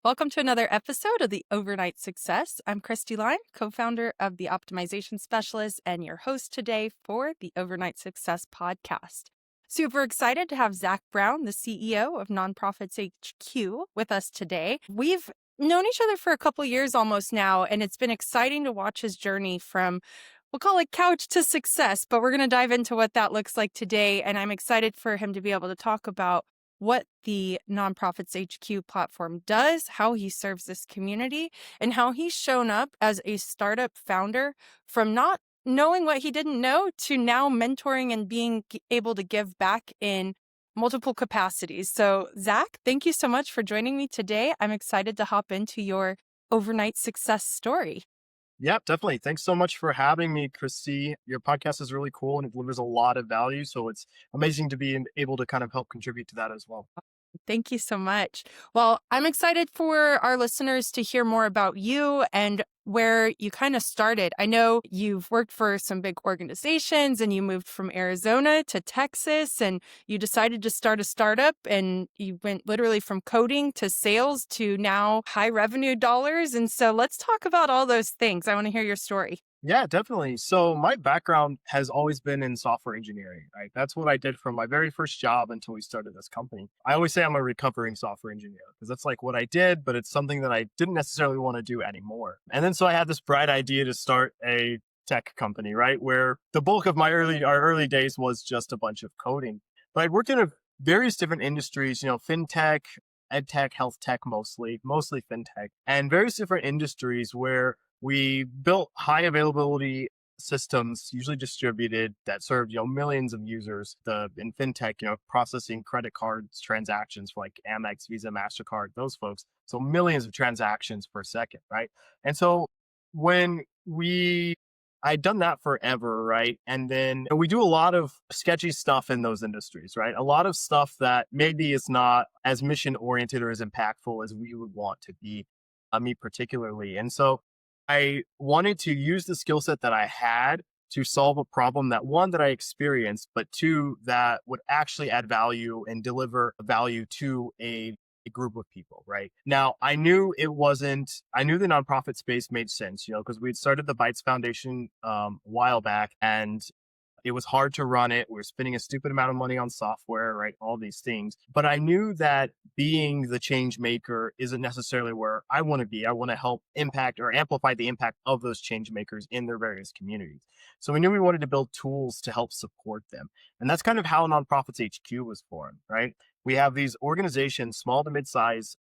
Welcome to another episode of the Overnight Success. I'm Cristy Lime, co-founder of the Optimization Specialist and your host today for the Overnight Success podcast. Super excited to have Zac Brown, the CEO of Nonprofits HQ, with us today. We've known each other for a couple years almost now, and it's been exciting to watch his journey from, we'll call it couch to success, but we're going to dive into what that looks like today. And I'm excited for him to be able to talk about what the Nonprofits HQ platform does, how he serves this community, and how he's shown up as a startup founder from not knowing what he didn't know to now mentoring and being able to give back in multiple capacities. So, Zac, thank you so much for joining me today. I'm excited to hop into your overnight success story. Yeah, definitely. Thanks so much for having me, Christy. Your podcast is really cool and it delivers a lot of value. So it's amazing to be able to kind of help contribute to that as well. Thank you so much. Well, I'm excited for our listeners to hear more about you and where you kind of started. I know you've worked for some big organizations and you moved from Arizona to Texas and you decided to start a startup and you went literally from coding to sales to now high revenue dollars. And so let's talk about all those things. I want to hear your story. Yeah, definitely. So my background has always been in software engineering, right? That's what I did from my very first job until we started this company. I always say I'm a recovering software engineer because that's like what I did, but it's something that I didn't necessarily want to do anymore. And then so I had this bright idea to start a tech company, right? Where the bulk of our early days was just a bunch of coding. But I'd worked in various different industries, FinTech, EdTech, health tech mostly FinTech, and various different industries where we built high availability systems, usually distributed, that served millions of users. In fintech, processing credit cards transactions for like Amex, Visa, Mastercard, those folks. So millions of transactions per second, right? And so when I'd done that forever, right? And then we do a lot of sketchy stuff in those industries, right? A lot of stuff that maybe is not as mission oriented or as impactful as we would want to be, me particularly. And so I wanted to use the skill set that I had to solve a problem that one, that I experienced, but two, that would actually add value and deliver value to a group of people, right? Now, I knew the nonprofit space made sense, because we'd started the Bytes Foundation a while back and it was hard to run it. We were spending a stupid amount of money on software, right? All these things. But I knew that being the change maker isn't necessarily where I want to be. I want to help impact or amplify the impact of those change makers in their various communities. So we knew we wanted to build tools to help support them. And that's kind of how Nonprofits HQ was formed, right? We have these organizations, small to mid-size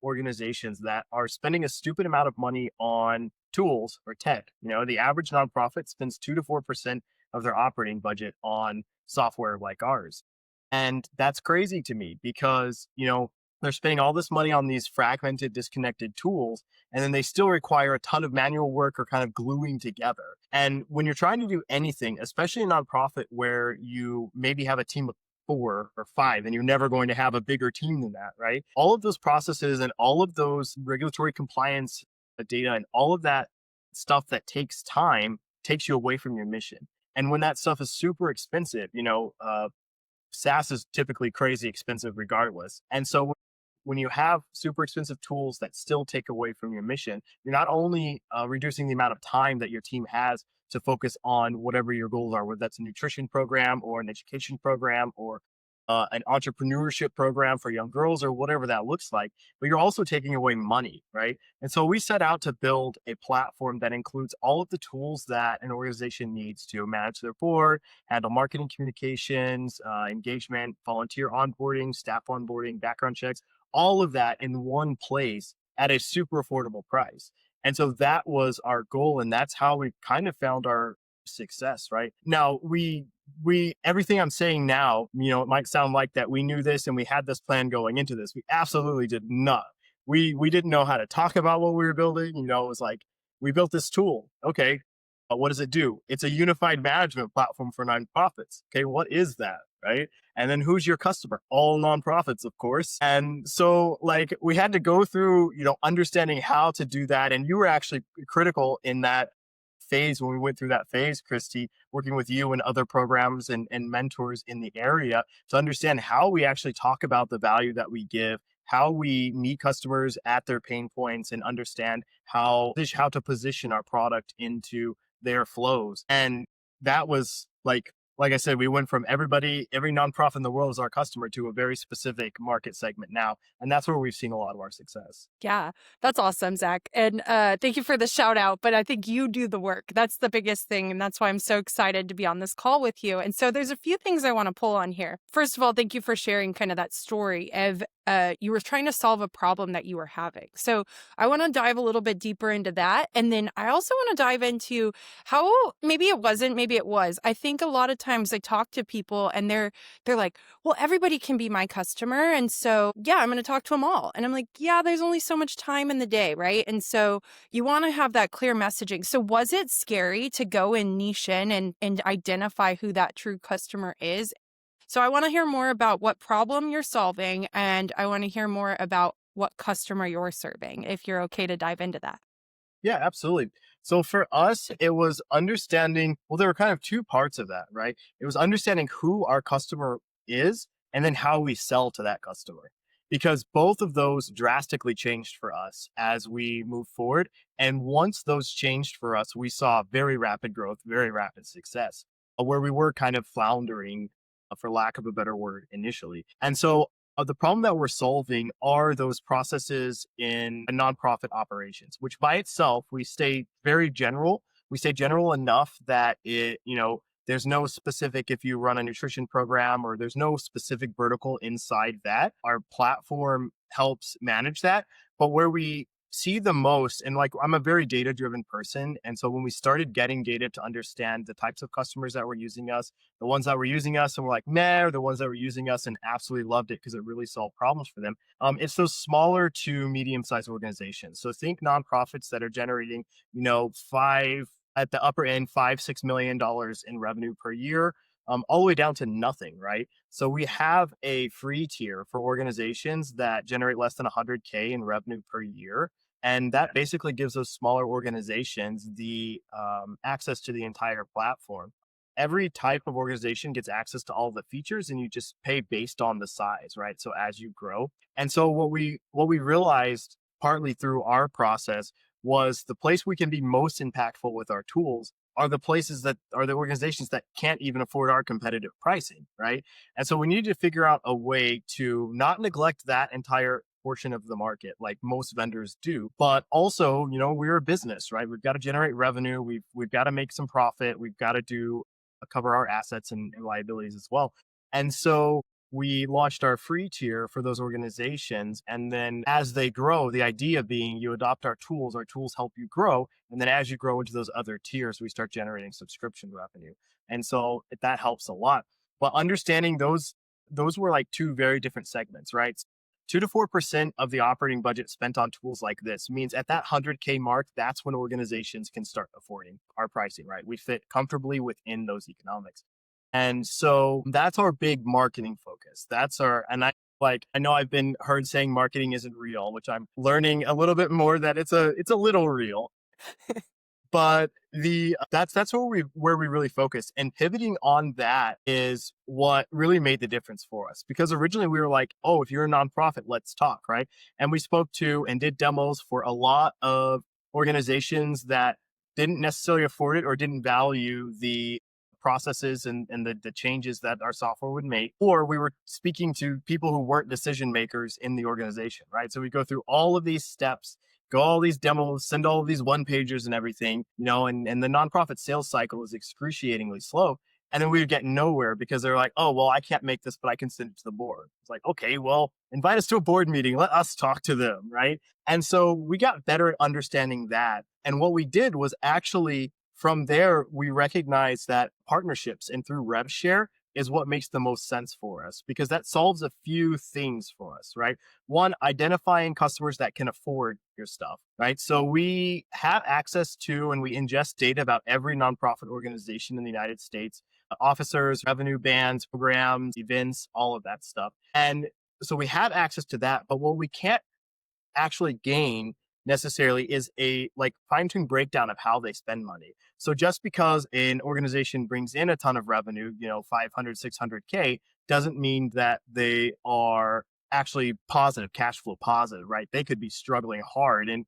organizations that are spending a stupid amount of money on tools or tech. The average nonprofit spends 2 to 4% of their operating budget on software like ours. And that's crazy to me because, they're spending all this money on these fragmented, disconnected tools, and then they still require a ton of manual work or kind of gluing together. And when you're trying to do anything, especially a nonprofit where you maybe have a team of 4 or 5, and you're never going to have a bigger team than that, right? All of those processes and all of those regulatory compliance data and all of that stuff that takes time takes you away from your mission. And when that stuff is super expensive, SaaS is typically crazy expensive regardless. And so when you have super expensive tools that still take away from your mission, you're not only reducing the amount of time that your team has to focus on whatever your goals are, whether that's a nutrition program or an education program or an entrepreneurship program for young girls or whatever that looks like, but you're also taking away money, right? And so we set out to build a platform that includes all of the tools that an organization needs to manage their board, handle marketing communications, engagement, volunteer onboarding, staff onboarding, background checks, all of that in one place at a super affordable price. And so that was our goal. And that's how we kind of found our success, right? Now, everything I'm saying now, it might sound like that we knew this and we had this plan going into this. We absolutely did not. We didn't know how to talk about what we were building. It was like, we built this tool. Okay. What does it do? It's a unified management platform for nonprofits. Okay. What is that? Right. And then who's your customer? All nonprofits, of course. And so we had to go through, understanding how to do that. And you were actually critical in that phase when we went through that phase, Cristy, working with you and other programs and mentors in the area to understand how we actually talk about the value that we give how we meet customers at their pain points and understand how to position our product into their flows. And that was like I said, we went from every nonprofit in the world is our customer to a very specific market segment now. And that's where we've seen a lot of our success. Yeah, that's awesome, Zach. And thank you for the shout out. But I think you do the work. That's the biggest thing. And that's why I'm so excited to be on this call with you. And so there's a few things I want to pull on here. First of all, thank you for sharing kind of that story of you were trying to solve a problem that you were having. So I want to dive a little bit deeper into that. And then I also want to dive into how maybe it wasn't, maybe it was. I think a lot of times I talk to people and they're like, well, everybody can be my customer. And so, yeah, I'm going to talk to them all. And I'm like, yeah, there's only so much time in the day, right? And so you want to have that clear messaging. So was it scary to go and niche in and identify who that true customer is? So I want to hear more about what problem you're solving, and I want to hear more about what customer you're serving, if you're okay to dive into that. Yeah, absolutely. So for us, it was understanding, well, there were kind of two parts of that, right? It was understanding who our customer is and then how we sell to that customer. Because both of those drastically changed for us as we moved forward. And once those changed for us, we saw very rapid growth, very rapid success, where we were kind of floundering, for lack of a better word, initially. And so the problem that we're solving are those processes in a nonprofit operations, which by itself, we stay very general. We stay general enough that there's no specific, if you run a nutrition program or there's no specific vertical inside that. Our platform helps manage that. But where we see the most, and like I'm a very data driven person. And so when we started getting data to understand the types of customers that were using us, the ones that were using us and were like, meh, or the ones that were using us and absolutely loved it because it really solved problems for them. It's those smaller to medium sized organizations. So think nonprofits that are generating, five at the upper end, $5-6 million in revenue per year, all the way down to nothing, right? So we have a free tier for organizations that generate less than 100K in revenue per year. And that basically gives those smaller organizations the access to the entire platform. Every type of organization gets access to all the features, and you just pay based on the size, right? So as you grow, and so what we realized partly through our process was the place we can be most impactful with our tools are the places that are the organizations that can't even afford our competitive pricing, right? And so we need to figure out a way to not neglect that entire portion of the market like most vendors do, but also, we're a business, right? We've got to generate revenue. We've got to make some profit. We've got to cover our assets and liabilities as well. And so we launched our free tier for those organizations. And then as they grow, the idea being you adopt our tools help you grow. And then as you grow into those other tiers, we start generating subscription revenue. And so that helps a lot. But understanding those were like two very different segments, right? 2 to 4% of the operating budget spent on tools like this means at that 100K mark, that's when organizations can start affording our pricing, right? We fit comfortably within those economics. And so that's our big marketing focus. I know I've been heard saying marketing isn't real, which I'm learning a little bit more that it's a little real. But that's where we really focus, and pivoting on that is what really made the difference for us. Because originally we were like, oh, if you're a nonprofit, let's talk, right? And we spoke to and did demos for a lot of organizations that didn't necessarily afford it or didn't value the processes and the changes that our software would make, or we were speaking to people who weren't decision makers in the organization, right? So we go through all of these steps, go all these demos, send all of these one pagers and everything, and the nonprofit sales cycle is excruciatingly slow. And then we would get nowhere because they're like, oh, well, I can't make this, but I can send it to the board. It's like, okay, well, invite us to a board meeting. Let us talk to them, right? And so we got better at understanding that. And what we did was actually from there, we recognized that partnerships and through rev share is what makes the most sense for us because that solves a few things for us, right? One, identifying customers that can afford your stuff, right? So we have access to and we ingest data about every nonprofit organization in the United States, officers, revenue bands, programs, events, all of that stuff. And so we have access to that, but what we can't actually gain necessarily is a like fine-tuned breakdown of how they spend money. So just because an organization brings in a ton of revenue, 500, 600K, doesn't mean that they are actually positive, cash flow positive, right? They could be struggling hard, and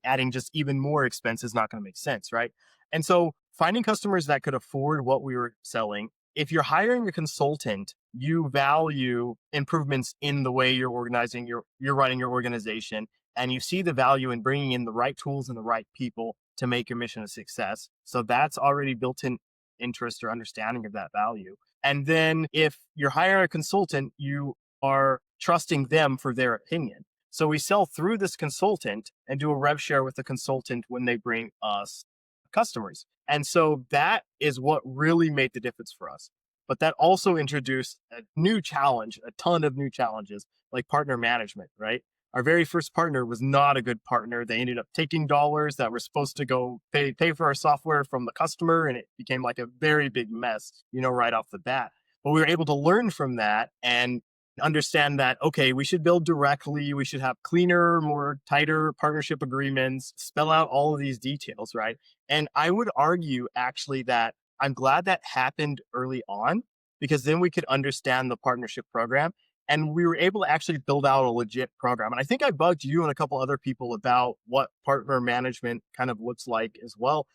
adding just even more expense is not going to make sense, right? And so finding customers that could afford what we were selling. If you're hiring a consultant, you value improvements in the way you're running your organization, and you see the value in bringing in the right tools and the right people to make your mission a success. So that's already built in interest or understanding of that value. And then if you're hiring a consultant, you are trusting them for their opinion. So we sell through this consultant and do a rev share with the consultant when they bring us customers. And so that is what really made the difference for us. But that also introduced a new challenge, a ton of new challenges, like partner management, right? Our very first partner was not a good partner. They ended up taking dollars that were supposed to go pay for our software from the customer, and it became like a very big mess, right off the bat. But we were able to learn from that and understand that, okay, we should build directly, we should have cleaner, more tighter partnership agreements, spell out all of these details, right? And I would argue actually that I'm glad that happened early on, because then we could understand the partnership program and we were able to actually build out a legit program. And I think I bugged you and a couple other people about what partner management kind of looks like as well.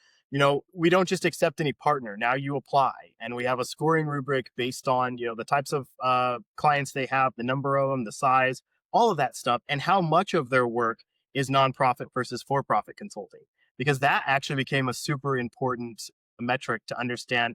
We don't just accept any partner. Now you apply, and we have a scoring rubric based on, the types of clients they have, the number of them, the size, all of that stuff, and how much of their work is nonprofit versus for-profit consulting, because that actually became a super important metric to understand,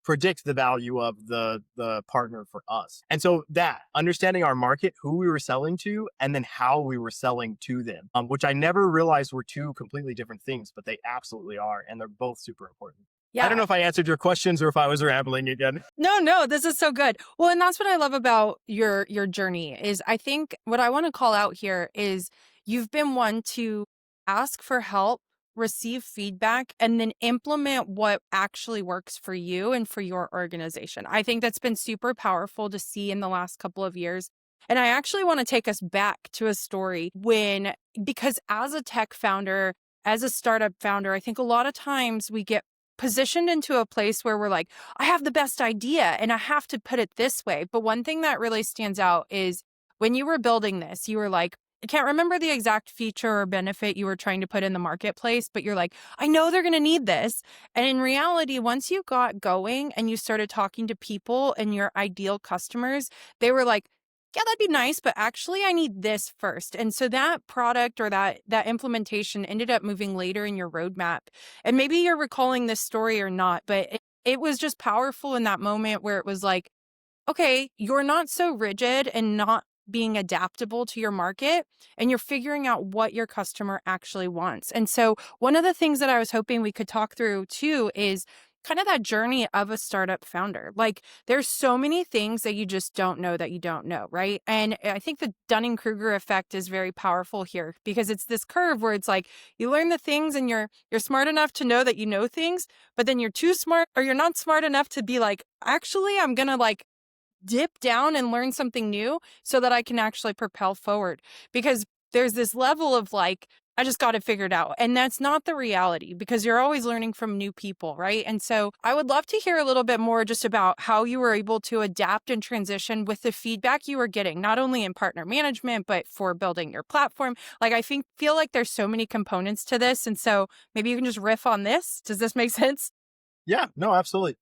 predict the value of the partner for us. And so that understanding our market, who we were selling to, and then how we were selling to them, which I never realized were two completely different things, but they absolutely are. And they're both super important. I don't Yeah. know if I answered your questions or if I was rambling again. No, this is so good. Well, and that's what I love about your journey is I think what I want to call out here is you've been one to ask for help, receive feedback, and then implement what actually works for you and for your organization. I think that's been super powerful to see in the last couple of years. And I actually want to take us back to a story because as a tech founder, as a startup founder, I think a lot of times we get positioned into a place where we're like, I have the best idea and I have to put it this way. But one thing that really stands out is when you were building this, you were like, I can't remember the exact feature or benefit you were trying to put in the marketplace, but you're like, I know they're going to need this. And in reality, once you got going and you started talking to people and your ideal customers, they were like, yeah, that'd be nice, but actually I need this first. And so that product or that implementation ended up moving later in your roadmap. And maybe you're recalling this story or not, but it was just powerful in that moment where it was like, okay, you're not so rigid and not being adaptable to your market, and you're figuring out what your customer actually wants. And so one of the things that I was hoping we could talk through too is kind of that journey of a startup founder. Like there's so many things that you just don't know that you don't know, right? And I think the Dunning-Kruger effect is very powerful here because it's this curve where it's like you learn the things and you're smart enough to know that you know things, but then you're too smart or you're not smart enough to be like, actually, I'm going to like dip down and learn something new so that I can actually propel forward. Because there's this level of like, I just got it figured out. And that's not the reality because you're always learning from new people, right? And so I would love to hear a little bit more just about how you were able to adapt and transition with the feedback you were getting, not only in partner management, but for building your platform. Like I feel like there's so many components to this. And so maybe you can just riff on this. Does this make sense? Yeah, no, absolutely.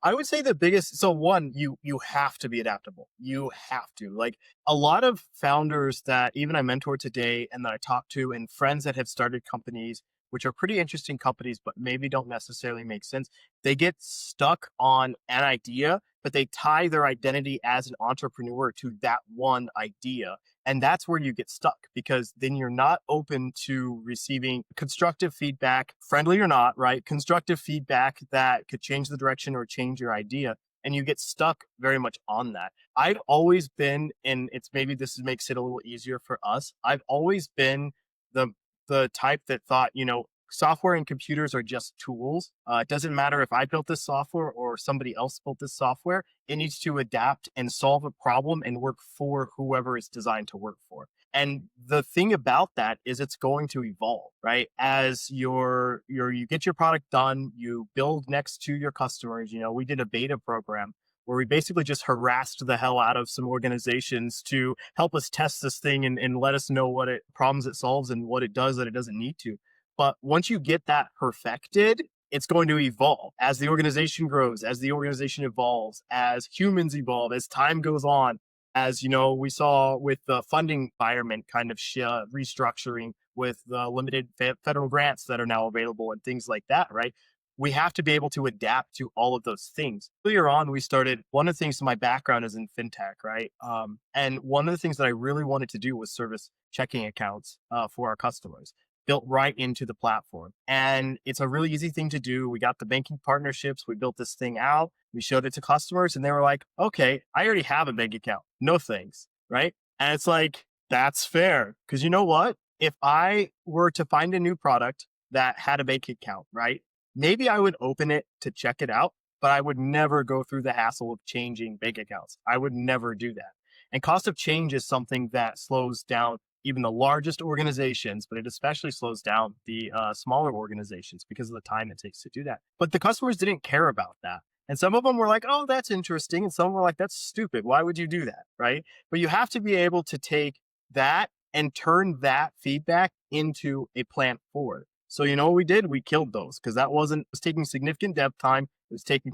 I would say the biggest, so one, you have to be adaptable. You have to. Like a lot of founders that even I mentor today and that I talk to, and friends that have started companies, which are pretty interesting companies, but maybe don't necessarily make sense. They get stuck on an idea, but they tie their identity as an entrepreneur to that one idea. And that's where you get stuck, because then you're not open to receiving constructive feedback, friendly or not, right? Constructive feedback that could change the direction or change your idea. And you get stuck very much on that. I've always been, and it's maybe this makes it a little easier for us. I've always been the type that thought, software and computers are just tools. It doesn't matter if I built this software or somebody else built this software. It needs to adapt and solve a problem and work for whoever it's designed to work for. And the thing about that is it's going to evolve, right? As you get your product done, you build next to your customers. We did a beta program where we basically just harassed the hell out of some organizations to help us test this thing and let us know what problems it solves and what it does that it doesn't need to. But once you get that perfected, it's going to evolve as the organization grows, as the organization evolves, as humans evolve, as time goes on, as we saw with the funding environment kind of restructuring with the limited federal grants that are now available and things like that, right? We have to be able to adapt to all of those things. Earlier on, we started, one of the things, my background is in FinTech, right? And one of the things that I really wanted to do was service checking accounts for our customers, built right into the platform. And it's a really easy thing to do. We got the banking partnerships. We built this thing out. We showed it to customers and they were like, okay, I already have a bank account. No thanks. Right. And it's like, that's fair. Because you know what? If I were to find a new product that had a bank account, right? Maybe I would open it to check it out, but I would never go through the hassle of changing bank accounts. I would never do that. And cost of change is something that slows down even the largest organizations, but it especially slows down the smaller organizations because of the time it takes to do that. But the customers didn't care about that. And some of them were like, oh, that's interesting. And some were like, that's stupid. Why would you do that? Right. But you have to be able to take that and turn that feedback into a plan forward. So, you know what we did? We killed those because it was taking significant dev time. It was taking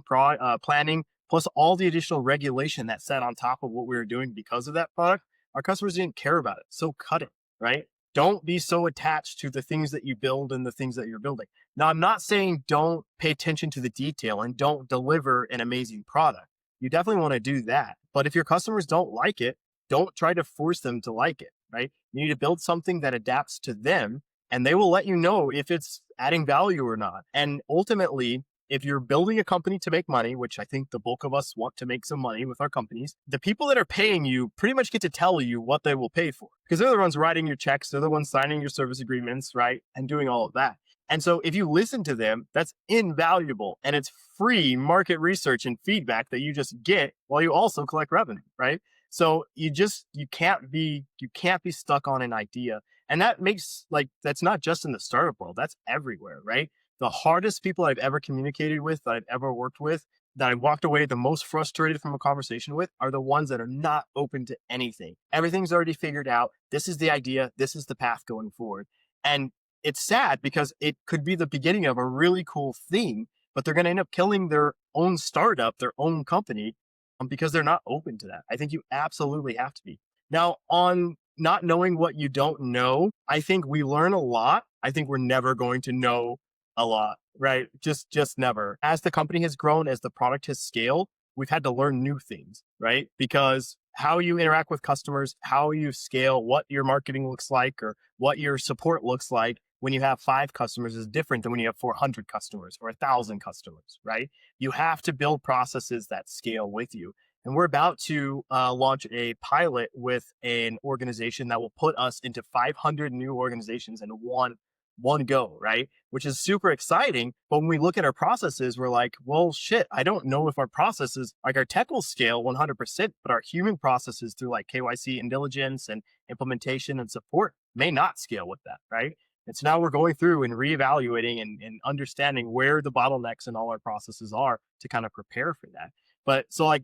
planning, plus all the additional regulation that sat on top of what we were doing because of that product. Our customers didn't care about it. So cut it, right? Don't be so attached to the things that you build and the things that you're building. Now, I'm not saying don't pay attention to the detail and don't deliver an amazing product. You definitely want to do that. But if your customers don't like it, don't try to force them to like it, right? You need to build something that adapts to them and they will let you know if it's adding value or not. And ultimately, if you're building a company to make money, which I think the bulk of us want to make some money with our companies, the people that are paying you pretty much get to tell you what they will pay for because they're the ones writing your checks. They're the ones signing your service agreements, right? And doing all of that. And so if you listen to them, that's invaluable and it's free market research and feedback that you just get while you also collect revenue, right? So you can't be stuck on an idea. And that makes that's not just in the startup world, that's everywhere, right? The hardest people I've ever communicated with, that I've ever worked with, that I walked away the most frustrated from a conversation with are the ones that are not open to anything. Everything's already figured out. This is the idea. This is the path going forward. And it's sad because it could be the beginning of a really cool thing, but they're going to end up killing their own startup, their own company, because they're not open to that. I think you absolutely have to be. Now, on not knowing what you don't know, I think we learn a lot. I think we're never going to know a lot, right? Just never. As the company has grown, as the product has scaled, we've had to learn new things, right? Because how you interact with customers, how you scale, what your marketing looks like, or what your support looks like when you have 5 customers is different than when you have 400 customers or 1,000 customers, right? You have to build processes that scale with you. And we're about to launch a pilot with an organization that will put us into 500 new organizations in one go, right? Which is super exciting. But when we look at our processes, we're like, well, shit, I don't know if our processes, like our tech will scale 100%, but our human processes through like KYC and diligence and implementation and support may not scale with that, right? And so now we're going through and reevaluating and understanding where the bottlenecks in all our processes are to kind of prepare for that. But so like,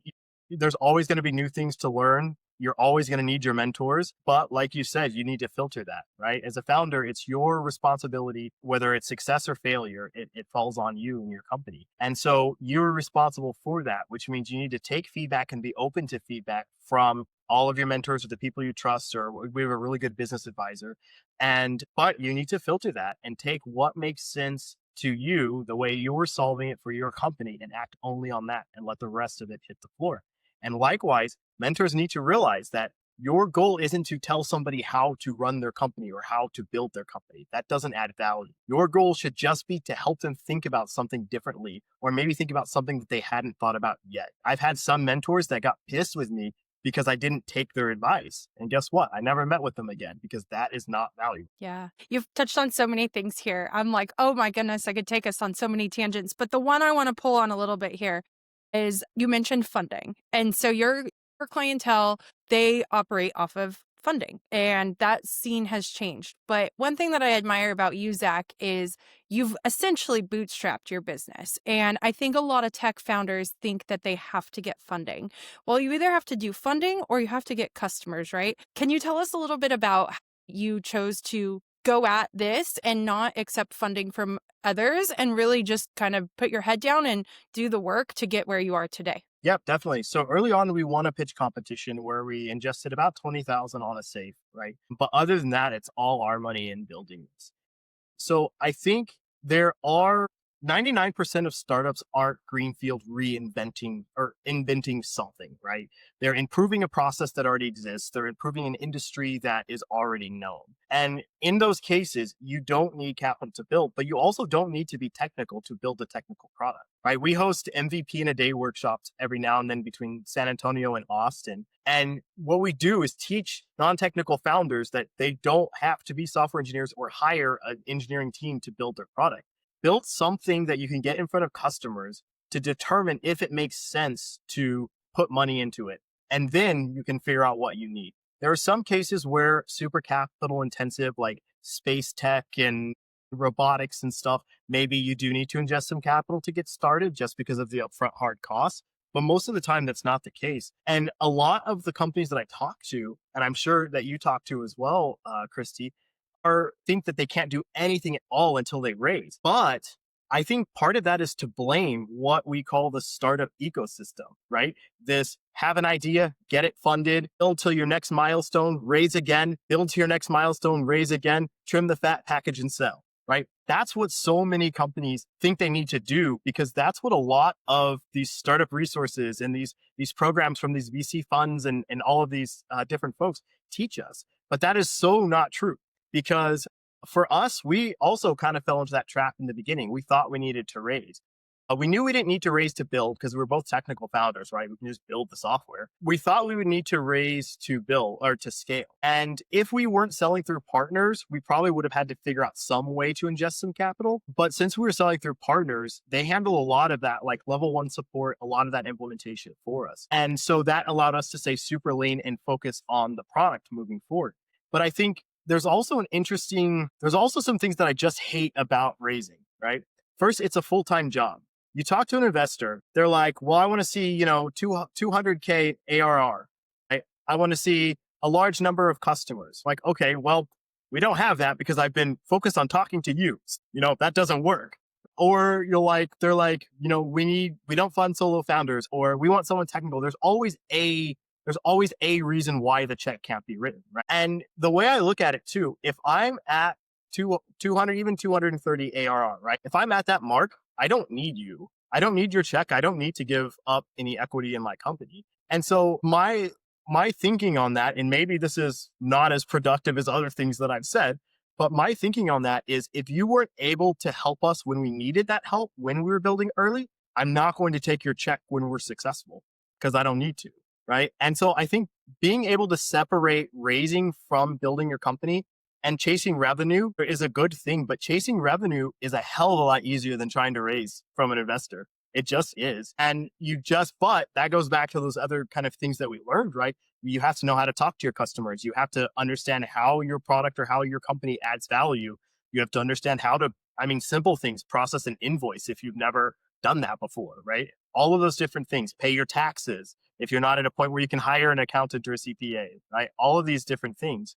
there's always going to be new things to learn. You're always going to need your mentors. But like you said, you need to filter that, right? As a founder, it's your responsibility, whether it's success or failure, it falls on you and your company. And so you're responsible for that, which means you need to take feedback and be open to feedback from all of your mentors or the people you trust, or we have a really good business advisor. But you need to filter that and take what makes sense to you, the way you're solving it for your company, and act only on that and let the rest of it hit the floor. And likewise, mentors need to realize that your goal isn't to tell somebody how to run their company or how to build their company. That doesn't add value. Your goal should just be to help them think about something differently, or maybe think about something that they hadn't thought about yet. I've had some mentors that got pissed with me because I didn't take their advice. And guess what? I never met with them again because that is not valuable. Yeah. You've touched on so many things here. I'm like, oh my goodness, I could take us on so many tangents. But the one I want to pull on a little bit here is you mentioned funding. And so your clientele, they operate off of funding. And that scene has changed. But one thing that I admire about you, Zac, is you've essentially bootstrapped your business. And I think a lot of tech founders think that they have to get funding. Well, you either have to do funding or you have to get customers, right? Can you tell us a little bit about how you chose to go at this and not accept funding from others and really just kind of put your head down and do the work to get where you are today? Yep, definitely. So early on, we won a pitch competition where we ingested about 20,000 on a safe, right? But other than that, it's all our money in building this. So I think there are 99% of startups aren't greenfield reinventing or inventing something, right? They're improving a process that already exists. They're improving an industry that is already known. And in those cases, you don't need capital to build, but you also don't need to be technical to build a technical product, right? We host MVP in a day workshops every now and then between San Antonio and Austin. And what we do is teach non-technical founders that they don't have to be software engineers or hire an engineering team to build their product. Build something that you can get in front of customers to determine if it makes sense to put money into it. And then you can figure out what you need. There are some cases where super capital intensive, like space tech and robotics and stuff, maybe you do need to ingest some capital to get started just because of the upfront hard costs. But most of the time, that's not the case. And a lot of the companies that I talk to, and I'm sure that you talk to as well, Cristy, think that they can't do anything at all until they raise. But I think part of that is to blame what we call the startup ecosystem, right? This have an idea, get it funded, build to your next milestone, raise again, build to your next milestone, raise again, trim the fat, package and sell, right? That's what so many companies think they need to do because that's what a lot of these startup resources and these programs from these VC funds and all of these different folks teach us. But that is so not true. Because for us, we also kind of fell into that trap in the beginning. We thought we needed to raise. We knew we didn't need to raise to build because we were both technical founders, right? We can just build the software. We thought we would need to raise to build or to scale. And if we weren't selling through partners, we probably would have had to figure out some way to ingest some capital. But since we were selling through partners, they handle a lot of that, like level one support, a lot of that implementation for us. And so that allowed us to stay super lean and focus on the product moving forward. But I think there's also some things that I just hate about raising, right? First, it's a full-time job. You talk to an investor, they're like, well, I want to see, 200K ARR. Right? I want to see a large number of customers. Like, okay, well, we don't have that because I've been focused on talking to you. That doesn't work. Or they're like, we don't fund solo founders or we want someone technical. There's always a reason why the check can't be written, right? And the way I look at it too, if I'm at 200, even 230 ARR, right? If I'm at that mark, I don't need you. I don't need your check. I don't need to give up any equity in my company. And so my thinking on that, and maybe this is not as productive as other things that I've said, but my thinking on that is if you weren't able to help us when we needed that help, when we were building early, I'm not going to take your check when we're successful because I don't need to. Right. And so I think being able to separate raising from building your company and chasing revenue is a good thing, but chasing revenue is a hell of a lot easier than trying to raise from an investor. It just is. And but that goes back to those other kind of things that we learned, right? You have to know how to talk to your customers. You have to understand how your product or how your company adds value. You have to understand simple things, process an invoice if you've never done that before, right? All of those different things, pay your taxes. If you're not at a point where you can hire an accountant or a CPA, right? All of these different things.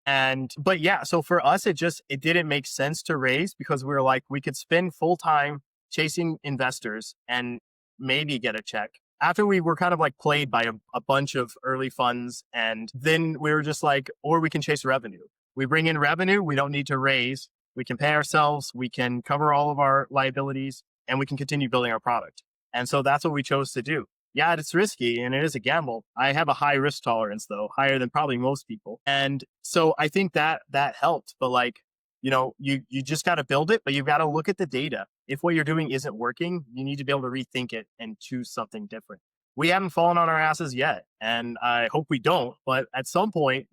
But yeah, so for us, it didn't make sense to raise because we were like, we could spend full time chasing investors and maybe get a check. After we were kind of like played by a bunch of early funds. And then we were just like, or we can chase revenue. We bring in revenue. We don't need to raise. We can pay ourselves. We can cover all of our liabilities and we can continue building our product. And so that's what we chose to do. Yeah, it's risky and it is a gamble. I have a high risk tolerance though, higher than probably most people. And so I think that helped. But you just got to build it, but you've got to look at the data. If what you're doing isn't working, you need to be able to rethink it and choose something different. We haven't fallen on our asses yet, and I hope we don't. But at some point,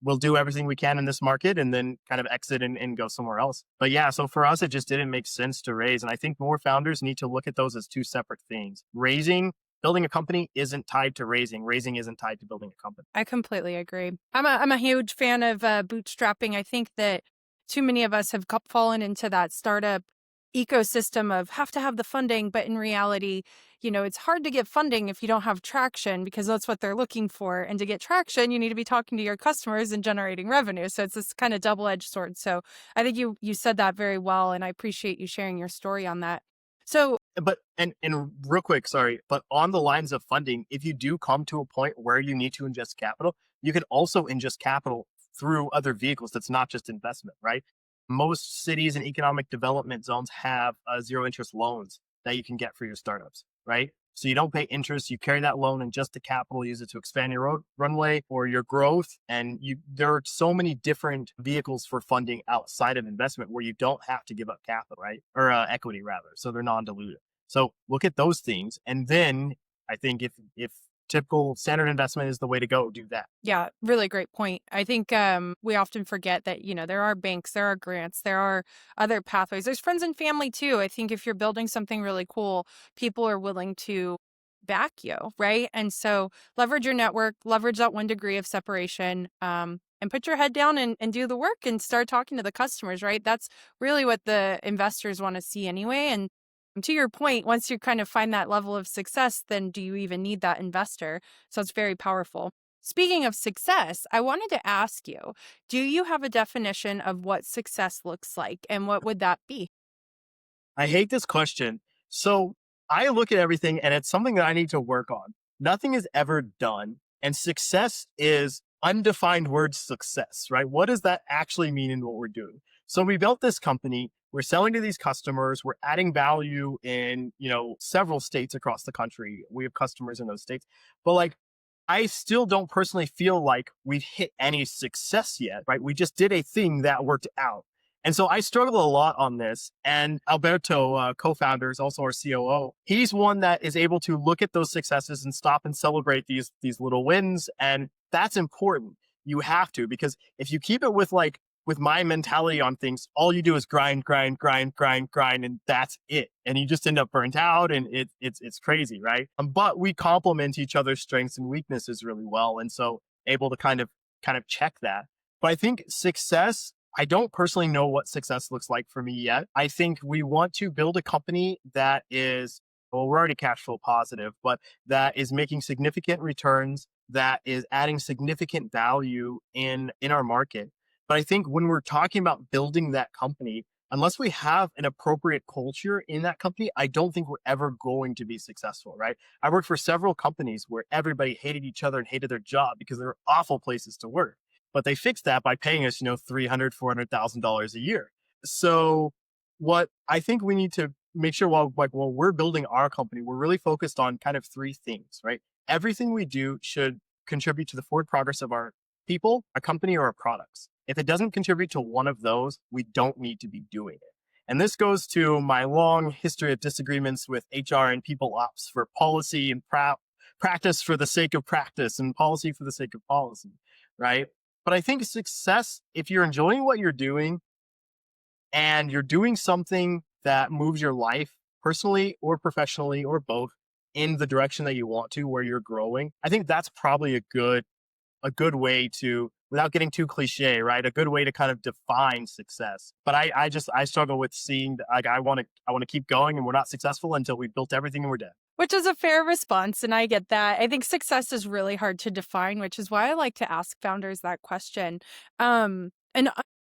we'll do everything we can in this market and then kind of exit and go somewhere else. But yeah, so for us, it just didn't make sense to raise. And I think more founders need to look at those as two separate things. Raising building a company isn't tied to raising. Raising isn't tied to building a company. I completely agree. I'm a huge fan of bootstrapping. I think that too many of us have fallen into that startup ecosystem of have to have the funding, but in reality, it's hard to get funding if you don't have traction because that's what they're looking for. And to get traction, you need to be talking to your customers and generating revenue. So it's this kind of double-edged sword. So I think you said that very well, and I appreciate you sharing your story on that. So But and real quick, sorry, but on the lines of funding, if you do come to a point where you need to ingest capital, you can also ingest capital through other vehicles. That's not just investment, right? Most cities and economic development zones have zero interest loans that you can get for your startups, right? So you don't pay interest. You carry that loan and just the capital, use it to expand your runway or your growth. And there are so many different vehicles for funding outside of investment where you don't have to give up capital, right? Or equity rather. So they're non-dilutive. So look at those things. And then I think if typical standard investment is the way to go, do that. yeah, really great point. I think we often forget that, there are banks, there are grants, there are other pathways. There's friends and family too. I think if you're building something really cool, people are willing to back you, right? And so leverage your network, leverage that 1 degree of separation, and put your head down and do the work and start talking to the customers, right? That's really what the investors want to see anyway. And to your point, once you kind of find that level of success, then do you even need that investor? So it's very powerful. Speaking of success, I wanted to ask you, do you have a definition of what success looks like and what would that be? I hate this question. So I look at everything and it's something that I need to work on. Nothing is ever done. And success is undefined word success, right? What does that actually mean in what we're doing? So we built this company. We're selling to these customers. We're adding value in, several states across the country. We have customers in those states. But like, I still don't personally feel like we've hit any success yet, right? We just did a thing that worked out. And so I struggle a lot on this. And Alberto, co-founder, is also our COO. He's one that is able to look at those successes and stop and celebrate these little wins. And that's important. You have to, because if you keep it with my mentality on things, all you do is grind, grind, grind, grind, grind, and that's it. And you just end up burnt out, and it's crazy, right? But we complement each other's strengths and weaknesses really well, and so able to kind of check that. But I think success, I don't personally know what success looks like for me yet. I think we want to build a company that is, well, we're already cash flow positive, but that is making significant returns, that is adding significant value in our market. But I think when we're talking about building that company, unless we have an appropriate culture in that company, I don't think we're ever going to be successful, right? I worked for several companies where everybody hated each other and hated their job because they were awful places to work. But they fixed that by paying us, $300,000, $400,000 a year. So what I think we need to make sure while we're building our company, we're really focused on kind of three things, right? Everything we do should contribute to the forward progress of our people, our company, or our products. If it doesn't contribute to one of those, we don't need to be doing it. And this goes to my long history of disagreements with HR and people ops for policy and practice for the sake of practice and policy for the sake of policy, right? But I think success, if you're enjoying what you're doing and you're doing something that moves your life personally or professionally or both in the direction that you want to, where you're growing, I think that's probably a good way to, without getting too cliche, right? A good way to kind of define success. But I struggle with seeing like I want to keep going and we're not successful until we've built everything and we're dead. Which is a fair response, and I get that. I think success is really hard to define, which is why I like to ask founders that question. And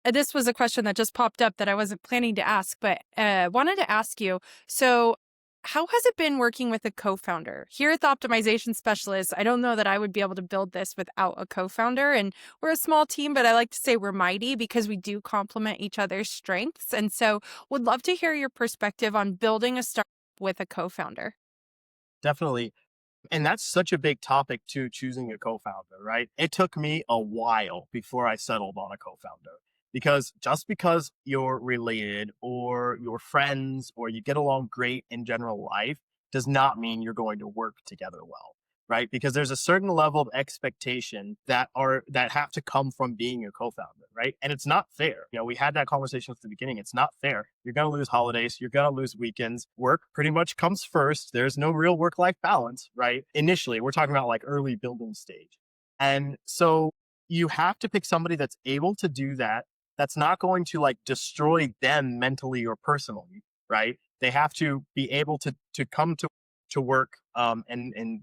this was a question that just popped up that I wasn't planning to ask, but wanted to ask you. So how has it been working with a co-founder? Here at the Optimization Specialist, I don't know that I would be able to build this without a co-founder. And we're a small team, but I like to say we're mighty because we do complement each other's strengths. And so would love to hear your perspective on building a startup with a co-founder. Definitely. And that's such a big topic too, choosing a co-founder, right? It took me a while before I settled on a co-founder because just because you're related or you're friends or you get along great in general life does not mean you're going to work together well. right? Because there's a certain level of expectation that have to come from being a co-founder, right? And it's not fair. We had that conversation at the beginning. It's not fair. You're going to lose holidays. You're going to lose weekends. Work pretty much comes first. There's no real work-life balance, right? Initially, we're talking about like early building stage. And so you have to pick somebody that's able to do that, that's not going to like destroy them mentally or personally, right? They have to be able to come to work and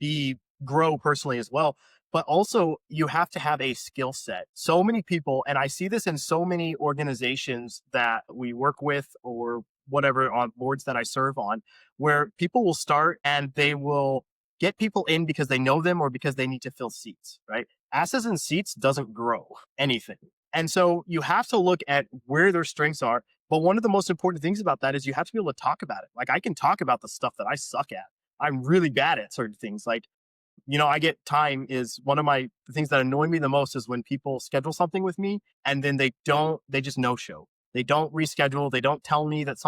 be grow personally as well. But also you have to have a skill set. So many people, and I see this in so many organizations that we work with or whatever on boards that I serve on, where people will start and they will get people in because they know them or because they need to fill seats, right? Asses in seats doesn't grow anything. And so you have to look at where their strengths are. But one of the most important things about that is you have to be able to talk about it. Like I can talk about the stuff that I suck at. I'm really bad at certain things. Like, I get time is one of my things that annoy me the most is when people schedule something with me and then they just no show. They don't reschedule. They don't tell me that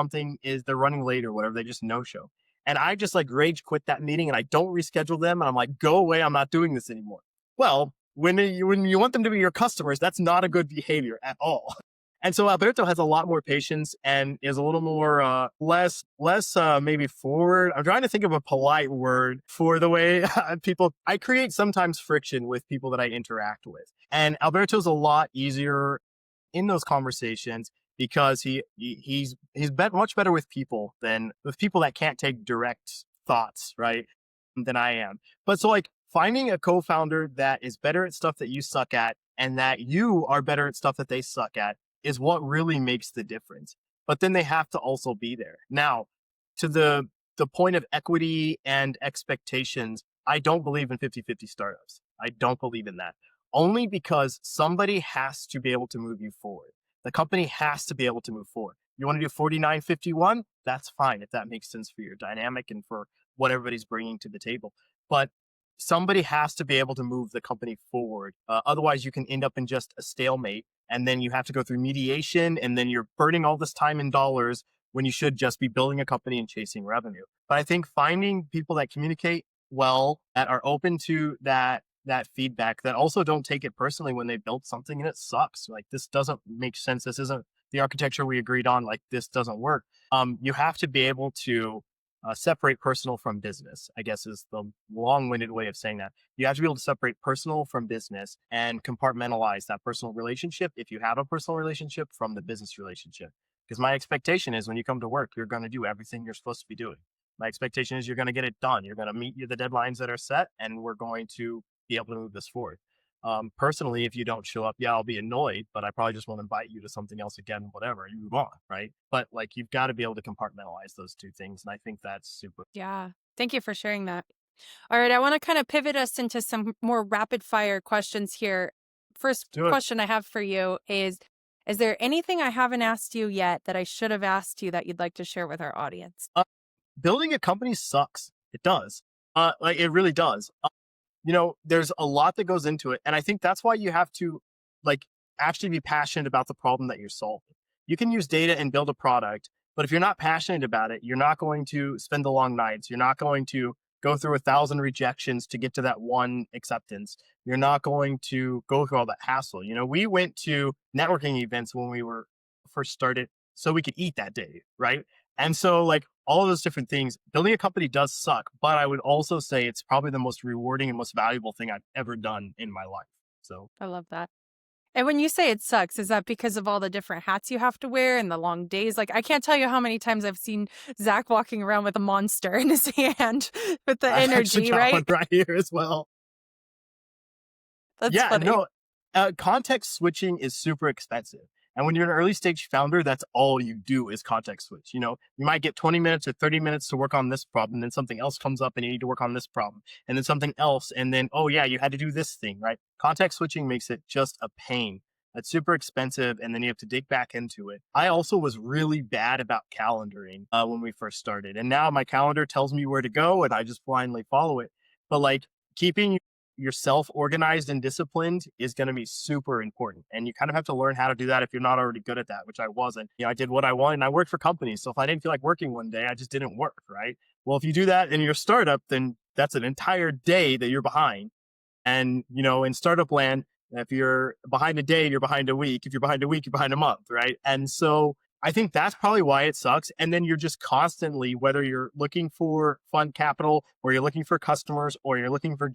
they're running late or whatever. They just no show. And I just like rage quit that meeting and I don't reschedule them. And I'm like, go away. I'm not doing this anymore. Well, when you want them to be your customers, that's not a good behavior at all. And so Alberto has a lot more patience and is a little more less maybe forward. I'm trying to think of a polite word for the way I create sometimes friction with people that I interact with. And Alberto's a lot easier in those conversations because he's much better with people than with people that can't take direct thoughts, right? Than I am. But so like finding a co-founder that is better at stuff that you suck at and that you are better at stuff that they suck at is what really makes the difference. But then they have to also be there. Now, to the point of equity and expectations, I don't believe in 50-50 startups. I don't believe in that. Only because somebody has to be able to move you forward. The company has to be able to move forward. You want to do 49-51? That's fine if that makes sense for your dynamic and for what everybody's bringing to the table. But somebody has to be able to move the company forward. Otherwise, you can end up in just a stalemate. And then you have to go through mediation. And then you're burning all this time and dollars when you should just be building a company and chasing revenue. But I think finding people that communicate well, that are open to that feedback, that also don't take it personally when they build something and it sucks. Like, this doesn't make sense. This isn't the architecture we agreed on. Like, this doesn't work. You have to be able to separate personal from business, I guess is the long-winded way of saying that. You have to be able to separate personal from business and compartmentalize that personal relationship, if you have a personal relationship, from the business relationship. Because my expectation is when you come to work, you're going to do everything you're supposed to be doing. My expectation is you're going to get it done. You're going to meet the deadlines that are set, and we're going to be able to move this forward. Personally, if you don't show up, I'll be annoyed, but I probably just want to invite you to something else again, whatever, you move on, right? But like, you've got to be able to compartmentalize those two things. And I think that's super. Yeah. Thank you for sharing that. All right. I want to kind of pivot us into some more rapid fire questions here. First Do it. question I have for you is there anything I haven't asked you yet that I should have asked you that you'd like to share with our audience? Building a company sucks. It does. Like, it really does. There's a lot that goes into it. And I think that's why you have to like actually be passionate about the problem that you're solving. You can use data and build a product, but if you're not passionate about it, you're not going to spend the long nights. You're not going to go through 1,000 rejections to get to that one acceptance. You're not going to go through all that hassle. We went to networking events when we were first started so we could eat that day, right? And so like all of those different things, building a company does suck, but I would also say it's probably the most rewarding and most valuable thing I've ever done in my life. So I love that. And when you say it sucks, is that because of all the different hats you have to wear and the long days? Like, I can't tell you how many times I've seen Zac walking around with a monster in his hand with the I actually energy, got right? one right here as well. That's Yeah, funny. no, context switching is super expensive. And when you're an early stage founder, that's all you do is context switch. You might get 20 minutes or 30 minutes to work on this problem. Then something else comes up and you need to work on this problem. And then something else. And then, oh yeah, you had to do this thing, right? Context switching makes it just a pain. It's super expensive. And then you have to dig back into it. I also was really bad about calendaring when we first started. And now my calendar tells me where to go and I just blindly follow it. But like, keeping yourself organized and disciplined is going to be super important. And you kind of have to learn how to do that if you're not already good at that, which I wasn't. I did what I wanted and I worked for companies. So if I didn't feel like working one day, I just didn't work, right? Well, if you do that in your startup, then that's an entire day that you're behind. And, in startup land, if you're behind a day, you're behind a week. If you're behind a week, you're behind a month, right? And so I think that's probably why it sucks. And then you're just constantly, whether you're looking for fund capital or you're looking for customers or you're looking for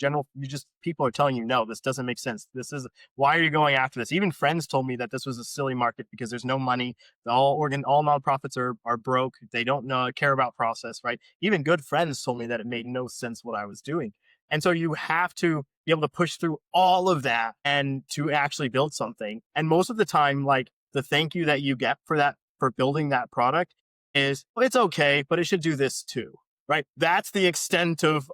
people are telling you, no, this doesn't make sense. Why are you going after this? Even friends told me that this was a silly market because there's no money. All nonprofits are broke. They don't care about process, right? Even good friends told me that it made no sense what I was doing. And so you have to be able to push through all of that and to actually build something. And most of the time, like the thank you that you get for building that product is, well, it's okay, but it should do this too, right? That's the extent of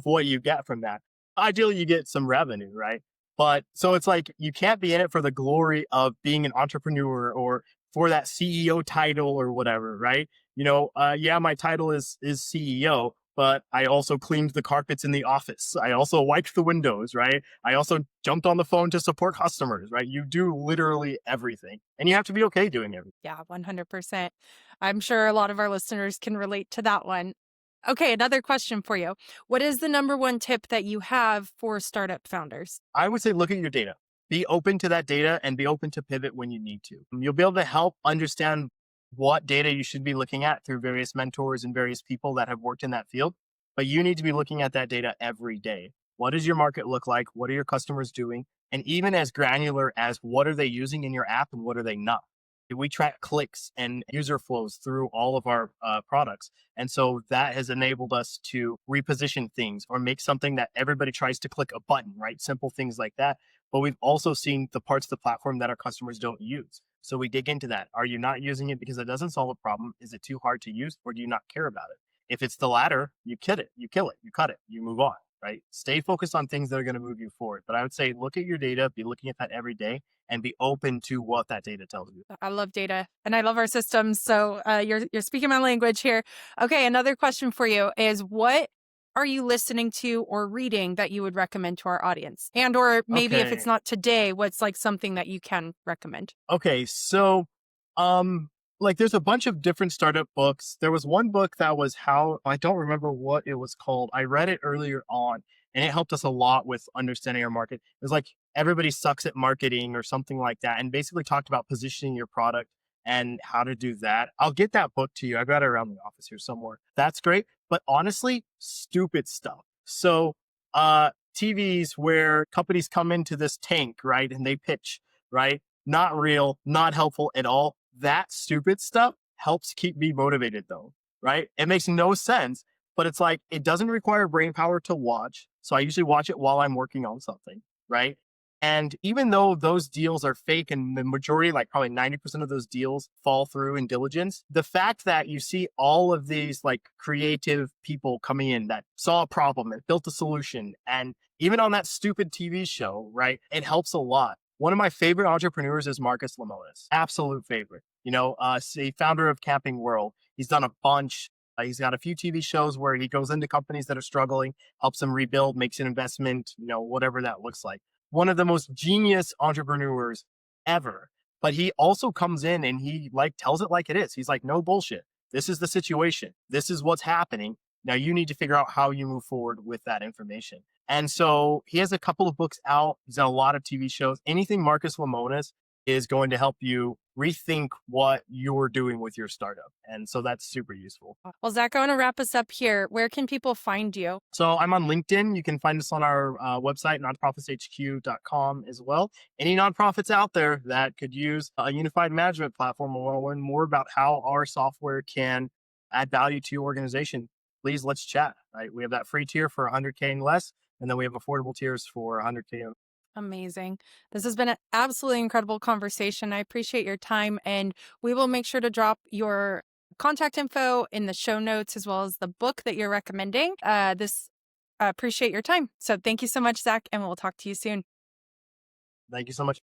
what you get from that. Ideally, you get some revenue, right? But so it's like you can't be in it for the glory of being an entrepreneur or for that CEO title or whatever, right? Yeah, my title is CEO, but I also cleaned the carpets in the office. I also wiped the windows, right? I also jumped on the phone to support customers, right? You do literally everything, and you have to be okay doing everything. Yeah, 100%. I'm sure a lot of our listeners can relate to that one. Okay, another question for you. What is the number one tip that you have for startup founders? I would say look at your data. Be open to that data and be open to pivot when you need to. You'll be able to help understand what data you should be looking at through various mentors and various people that have worked in that field. But you need to be looking at that data every day. What does your market look like? What are your customers doing? And even as granular as what are they using in your app and what are they not? We track clicks and user flows through all of our products. And so that has enabled us to reposition things or make something that everybody tries to click a button, right? Simple things like that. But we've also seen the parts of the platform that our customers don't use. So we dig into that. Are you not using it because it doesn't solve a problem? Is it too hard to use or do you not care about it? If it's the latter, you kill it, you cut it, you move on, right? Stay focused on things that are going to move you forward. But I would say look at your data, be looking at that every day and be open to what that data tells you. I love data and I love our systems. So you're speaking my language here. Okay, another question for you is what are you listening to or reading that you would recommend to our audience? And or maybe if it's Okay. not today, what's like something that you can recommend? Okay. So, like there's a bunch of different startup books. There was one book that was I don't remember what it was called. I read it earlier on and it helped us a lot with understanding our market. It was like everybody sucks at marketing or something like that. And basically talked about positioning your product and how to do that. I'll get that book to you. I've got it around the office here somewhere. That's great. But honestly, stupid stuff. So, TVs where companies come into this tank, right? And they pitch, right? Not real, not helpful at all. That stupid stuff helps keep me motivated though, right? It makes no sense, but it's like, it doesn't require brain power to watch. So I usually watch it while I'm working on something, right? And even though those deals are fake and the majority, like probably 90% of those deals fall through in diligence, the fact that you see all of these like creative people coming in that saw a problem and built a solution, and even on that stupid TV show, right? It helps a lot. One of my favorite entrepreneurs is Marcus Lemonis. Absolute favorite. The founder of Camping World. He's done a bunch. He's got a few TV shows where he goes into companies that are struggling, helps them rebuild, makes an investment, whatever that looks like. One of the most genius entrepreneurs ever. But he also comes in and he like tells it like it is. He's like, no bullshit. This is the situation. This is what's happening. Now you need to figure out how you move forward with that information. And so he has a couple of books out. He's done a lot of TV shows. Anything Marcus Lemonis is going to help you rethink what you're doing with your startup. And so that's super useful. Well, Zac, I want to wrap us up here. Where can people find you? So I'm on LinkedIn. You can find us on our website, nonprofitshq.com as well. Any nonprofits out there that could use a unified management platform or want to learn more about how our software can add value to your organization, please let's chat. Right? We have that free tier for 100K and less, and then we have affordable tiers for 100K. Amazing. This has been an absolutely incredible conversation. I appreciate your time, and we will make sure to drop your contact info in the show notes as well as the book that you're recommending. Appreciate your time. So thank you so much, Zac, and we'll talk to you soon. Thank you so much.